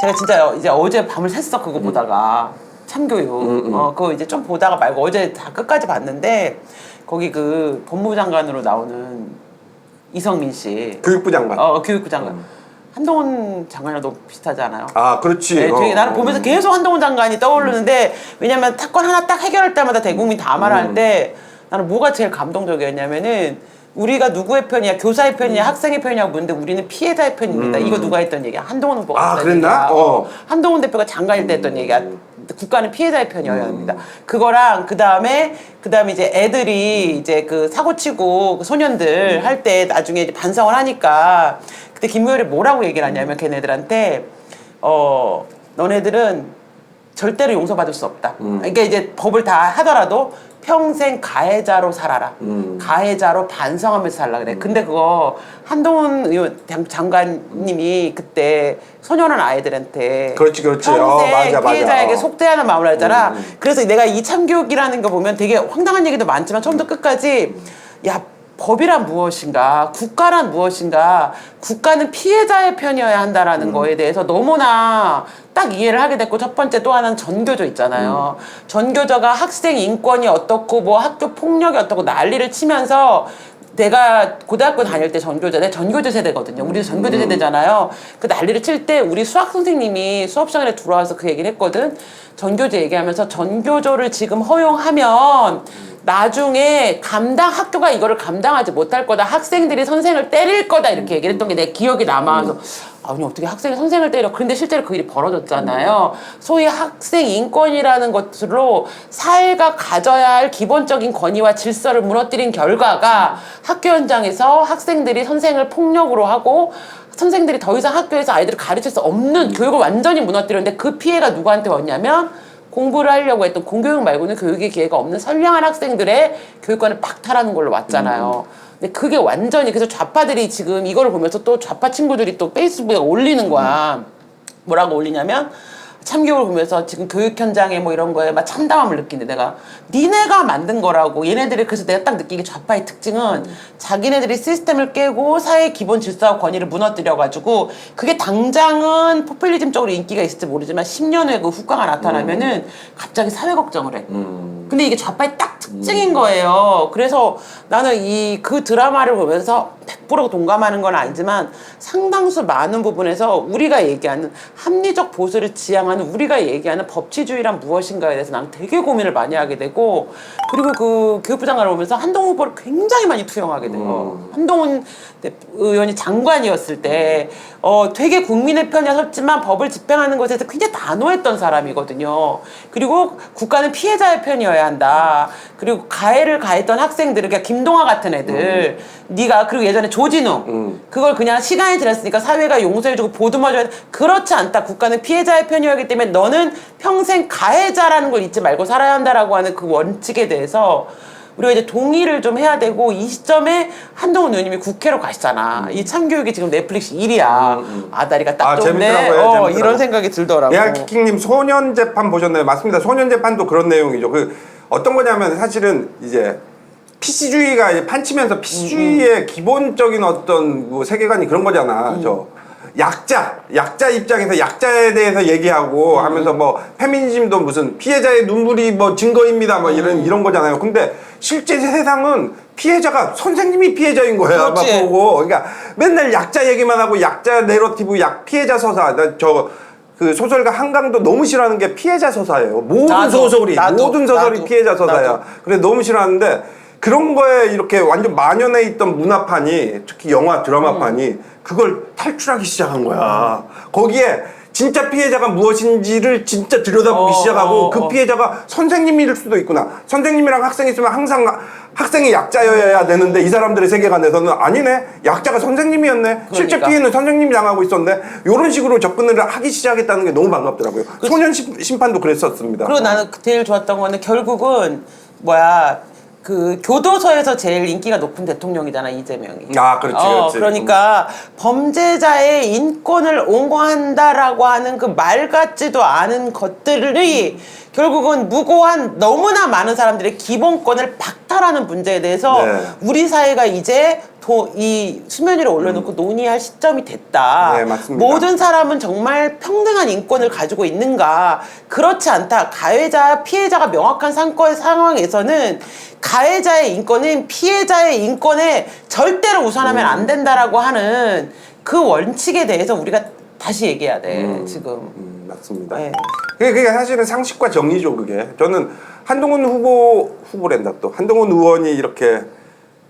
제가 진짜 이제 어제 밤을 샜어 그거 보다가 참교육 그거 이제 좀 보다가 말고 어제 다 끝까지 봤는데 거기 그 법무부 장관으로 나오는 이성민 씨 교육부 장관. 교육부 장관 한동훈 장관이랑 너무 비슷하지 않아요? 아, 그렇지. 네, 되게 나는 보면서 계속 한동훈 장관이 떠오르는데 왜냐면 사건 하나 딱 해결할 때마다 대국민 다 말할 때 나는 뭐가 제일 감동적이었냐면은 우리가 누구의 편이야, 교사의 편이냐, 학생의 편이냐고 묻는데 우리는 피해자의 편입니다. 이거 누가 했던 얘기야? 한동훈 후보가 했던 그랬나? 얘기야. 한동훈 대표가 장관일 때 했던 얘기야. 국가는 피해자의 편이어야 합니다. 그거랑 그다음에 이제 애들이 이제 그 사고 치고 그 소년들 할 때 나중에 이제 반성을 하니까 그때 김무열이 뭐라고 얘기를 하냐면 걔네들한테 너네들은 절대로 용서받을 수 없다. 그러니까 이제 법을 다 하더라도 평생 가해자로 살아라. 가해자로 반성하면서 살라 그래. 근데 그거 한동훈 의원 장관님이 그때 소년원 아이들한테 그렇지. 평생 맞아. 피해자에게 속죄하는 마음을 하잖아. 그래서 내가 이 참교육이라는 거 보면 되게 황당한 얘기도 많지만 처음부터 끝까지 야 법이란 무엇인가, 국가란 무엇인가, 국가는 피해자의 편이어야 한다라는 거에 대해서 너무나 딱 이해를 하게 됐고, 첫 번째 또 하나는 전교조 있잖아요. 전교조가 학생 인권이 어떻고 뭐 학교 폭력이 어떻고 난리를 치면서 내가 고등학교 다닐 때 내 전교조 세대거든요. 우리 전교조 세대잖아요. 그 난리를 칠 때 우리 수학 선생님이 수업 시간에 들어와서 그 얘기를 했거든. 전교조 얘기하면서 전교조를 지금 허용하면 나중에 학교가 이거를 감당하지 못할 거다. 학생들이 선생을 때릴 거다. 이렇게 얘기를 했던 게 내 기억이 남아서 아니 어떻게 학생이 선생을 때려. 그런데 실제로 그 일이 벌어졌잖아요. 소위 학생 인권이라는 것으로 사회가 가져야 할 기본적인 권위와 질서를 무너뜨린 결과가 학교 현장에서 학생들이 선생을 폭력으로 하고 선생들이 더 이상 학교에서 아이들을 가르칠 수 없는 교육을 완전히 무너뜨렸는데 그 피해가 누구한테 왔냐면 공부를 하려고 했던 공교육 말고는 교육의 기회가 없는 선량한 학생들의 교육권을 박탈하는 걸로 왔잖아요. 근데 그게 완전히 그래서 좌파들이 지금 이거를 보면서 또 좌파 친구들이 또 페이스북에 올리는 거야. 뭐라고 올리냐면 참교육을 보면서 지금 교육 현장에 뭐 이런 거에 막 참담함을 느끼는데 내가 니네가 만든 거라고 얘네들이 그래서 내가 딱 느끼기 좌파의 특징은 자기네들이 시스템을 깨고 사회의 기본 질서와 권위를 무너뜨려가지고 그게 당장은 포퓰리즘적으로 인기가 있을지 모르지만 10년 후에 그 후과가 나타나면은 갑자기 사회 걱정을 해. 근데 이게 좌파의 딱 특징인 거예요. 그래서 나는 그 드라마를 보면서 100% 동감하는 건 아니지만 상당수 많은 부분에서 우리가 얘기하는 합리적 보수를 지향하는 우리가 얘기하는 법치주의란 무엇인가에 대해서 난 되게 고민을 많이 하게 되고 그리고 그 교육부 장관을 보면서 한동훈 후보를 굉장히 많이 투영하게 돼요. 한동훈 의원이 장관이었을 때 되게 국민의 편에 섰지만 법을 집행하는 것에서 굉장히 단호했던 사람이거든요. 그리고 국가는 피해자의 편이어야 한다. 그리고 가해를 가했던 학생들, 그러니까 김동아 같은 애들, 네가 그리고 예전에 조진웅 그걸 그냥 시간이 지났으니까 사회가 용서해주고 보듬어줘야 돼. 그렇지 않다. 국가는 피해자의 편이었기 때문에 너는 평생 가해자라는 걸 잊지 말고 살아야 한다라고 하는 그 원칙에 대해서 우리가 이제 동의를 좀 해야 되고 이 시점에 한동훈 의원님이 국회로 가시잖아. 이 참교육이 지금 넷플릭스 1위야. 아다리가 딱 좋네. 재밌더라고요. 이런 생각이 들더라고. 야키킹님 소년 재판 보셨나요? 맞습니다. 소년 재판도 그런 내용이죠. 어떤 거냐면 사실은 이제 PC주의가 이제 판치면서 PC주의의 기본적인 어떤 뭐 세계관이 그런 거잖아. 약자 입장에서 약자에 대해서 얘기하고 하면서 뭐 페미니즘도 무슨 피해자의 눈물이 뭐 증거입니다 뭐 이런 거잖아요. 근데 실제 세상은 피해자가 선생님이 피해자인 거야. 막 보고 그러니까 맨날 약자 얘기만 하고 약자 내러티브 피해자 서사. 그 소설가 한강도 너무 싫어하는 게 피해자 서사예요. 모든 소설이 피해자 서사야. 그래 너무 싫어하는데 그런 거에 이렇게 완전 만연해 있던 문화판이 특히 영화 드라마판이 그걸 탈출하기 시작한 거야. 거기에 진짜 피해자가 무엇인지를 진짜 들여다보기 시작하고 그 피해자가 선생님일 수도 있구나. 선생님이랑 학생이 있으면 항상 학생이 약자여야 되는데 이 사람들의 세계관에서는 아니네. 약자가 선생님이었네. 그러니까. 실제 피해는 선생님이 당하고 있었네. 이런 식으로 접근을 하기 시작했다는 게 너무 반갑더라고요. 소년 심판도 그랬었습니다. 그리고 나는 제일 좋았던 거는 결국은 그 교도소에서 제일 인기가 높은 대통령이잖아, 이재명이. 그렇지. 그러니까 범죄자의 인권을 옹호한다라고 하는 그 말 같지도 않은 것들이 결국은 무고한 너무나 많은 사람들의 기본권을 박탈하는 문제에 대해서 우리 사회가 이제 이 수면 위로 올려놓고 논의할 시점이 됐다. 네, 맞습니다. 모든 사람은 정말 평등한 인권을 가지고 있는가? 그렇지 않다. 가해자, 피해자가 명확한 상황에서는 가해자의 인권은 피해자의 인권에 절대로 우선하면 안 된다라고 하는 그 원칙에 대해서 우리가 다시 얘기해야 돼, 지금. 맞습니다. 네. 그게 사실은 상식과 정의죠, 그게. 저는 한동훈 후보랜다 또. 한동훈 의원이 이렇게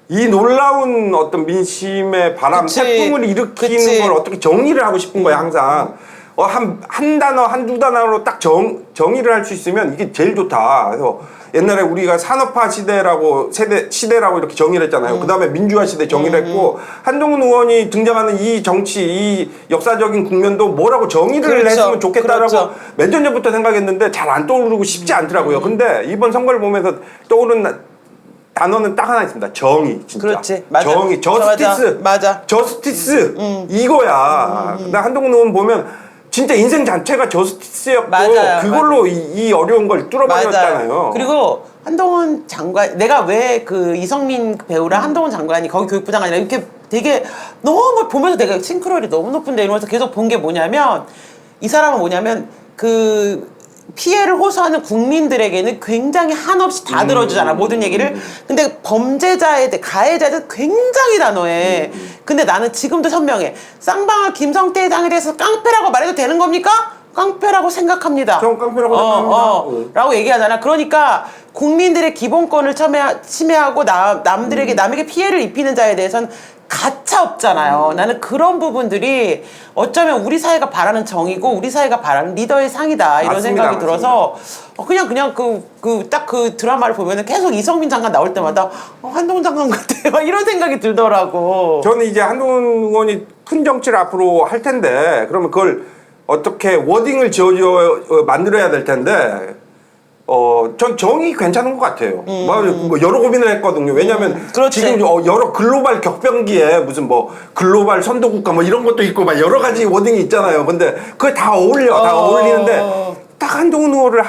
이 놀라운 어떤 민심의 바람, 그치. 태풍을 일으키는 그치. 걸 어떻게 정의를 하고 싶은 거야, 항상. 한 단어, 한두 단어로 딱 정의를 할 수 있으면 이게 제일 좋다. 그래서 옛날에 우리가 산업화 시대라고 이렇게 정의를 했잖아요. 그 다음에 민주화 시대 정의를 했고, 한동훈 의원이 등장하는 이 정치, 이 역사적인 국면도 뭐라고 정의를 그렇죠. 했으면 좋겠다라고 그렇죠. 몇 년 전부터 생각했는데 잘 안 떠오르고 쉽지 않더라고요. 근데 이번 선거를 보면서 떠오른 단어는 딱 하나 있습니다. 정의, 진짜. 그렇지. 맞아. 정의, 저스티스. 맞아. 저스티스. 이거야. 나 한동훈 의원 보면 진짜 인생 자체가 저스티스였고, 맞아요. 그걸로 이 어려운 걸 뚫어버렸잖아요. 맞아요. 그리고 한동훈 장관, 내가 왜 그 이성민 배우랑 한동훈 장관이 거기 교육부 장관이라 이렇게 되게 너무 보면서 내가 싱크로율이 너무 높은데 이러면서 계속 본 게 뭐냐면, 이 사람은 뭐냐면 그 피해를 호소하는 국민들에게는 굉장히 한없이 다 들어주잖아, 모든 얘기를. 근데 범죄자에 대해, 가해자에 대해 굉장히 단호해. 근데 나는 지금도 선명해. 쌍방울 김성태 회장에 대해서 깡패라고 말해도 되는 겁니까? 깡패라고 생각합니다. 전 깡패라고 생각합니다. 라고 얘기하잖아. 그러니까 국민들의 기본권을 침해하고 남에게 피해를 입히는 자에 대해서는 가차 없잖아요. 나는 그런 부분들이 어쩌면 우리 사회가 바라는 정의고 우리 사회가 바라는 리더의 상이다, 이런 맞습니다, 생각이 들어서 그냥 딱 그 드라마를 보면은 계속 이성민 장관 나올 때마다 한동훈 장관 같아, 막 이런 생각이 들더라고. 저는 이제 한동훈 의원이 큰 정치를 앞으로 할 텐데, 그러면 그걸 어떻게 워딩을 만들어야 될 텐데, 전 정의 괜찮은 것 같아요. 뭐 여러 고민을 했거든요. 왜냐하면 그렇지. 지금 여러 글로벌 격변기에 무슨 뭐 글로벌 선도국가 뭐 이런 것도 있고 막 여러 가지 워딩이 있잖아요. 근데 그게 다 어울려, 다 어울리는데 딱 한동훈 의원을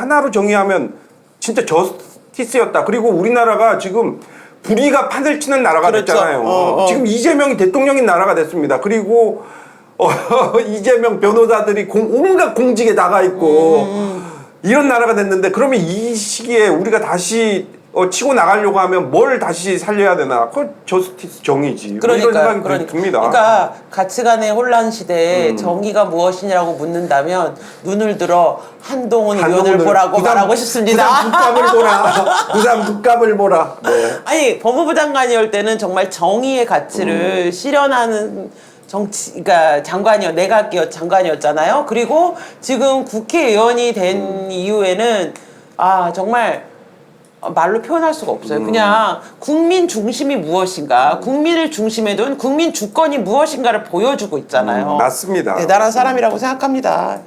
하나로 정의하면 진짜 저스티스였다. 그리고 우리나라가 지금 불의가 판을 치는 나라가 그렇죠. 됐잖아요. 지금 이재명이 대통령인 나라가 됐습니다. 그리고 이재명 변호사들이 온갖 공직에 나가 있고 이런 나라가 됐는데, 그러면 이 시기에 우리가 다시 치고 나가려고 하면 뭘 다시 살려야 되나? 그건 저스티스 정의지. 뭐 이런 생각이 듭니다. 그러니까 가치관의 혼란 시대에 정의가 무엇이냐고 묻는다면 눈을 들어 한동훈 의원을 보라고 말하고 싶습니다. 부산 국감을 보라. 부산 국감을 보라. 네. 아니, 법무부 장관이올 때는 정말 정의의 가치를 실현하는 그러니까 내각이었 장관이었잖아요. 그리고 지금 국회의원이 된 이후에는 정말 말로 표현할 수가 없어요. 그냥 국민 중심이 무엇인가, 국민을 중심에 둔 국민 주권이 무엇인가를 보여주고 있잖아요. 맞습니다. 대단한 사람이라고 생각합니다.